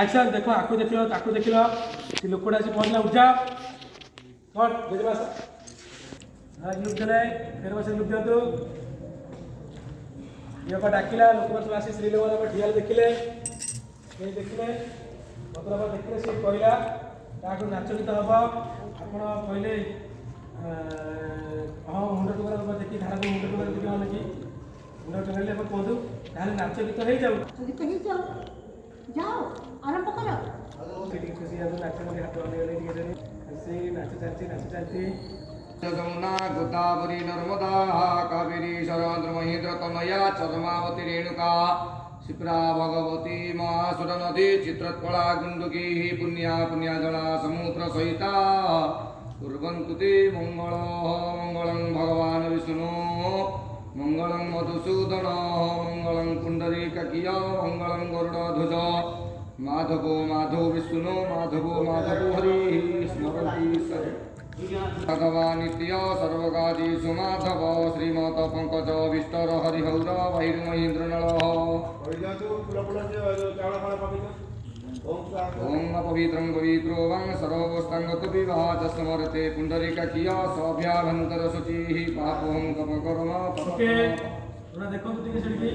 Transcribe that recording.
action देखो आपको देखिलो ताको देखिलो से लोकड़ा से पहुंचला उठा कट देखि बस हां लुक देले फेर बस लुक दियो ये को डाकिला लोक बस आसी श्री लेवल पर ठियाल देखिले ये देखिले मतलब देखिले से कहला ताको नाच गीत हबो आपण कहले हां मुंड टुकरा देखि धारा मुंड टुकरा देखि माने कि मुंड टुकरा ले कोदु ताले नाच गीत हे जाऊ जाओ आरंभ करो खुशी आज नाच में हाथ वाले टिके से नाच चलती जमुना गोदावरी नर्मदा कावेरी शरद्र महेंद्र तनया चरमावती रेणुका शिप्रा भगवती महासुर नदी चित्रकला गुंडुकी पुण्या पुण्या जला समुद्र सहिता कुर्वन्तु ते मंगलं भगवान विष्णु मंगलं मधुसूदन मंगलं पुंडरीकाकिय मंगलं गरुड़ध्वज माधवो माधव विष्णु माधवो माधव हरि स्मरन्ति भगवानित्य सर्वकादिषु माधव श्रीमत पंकज विष्टर हरिहौर बहिर्महेन्द्र नल ओम पवित्रं पवित्रो वं सर्वोस्तांगत विवाह स्मरते पुंडरीकाकिय सभ्याभ्यंतर शुचि पापोहं कपकर्म ओके थोड़ा देखो तो ठीक है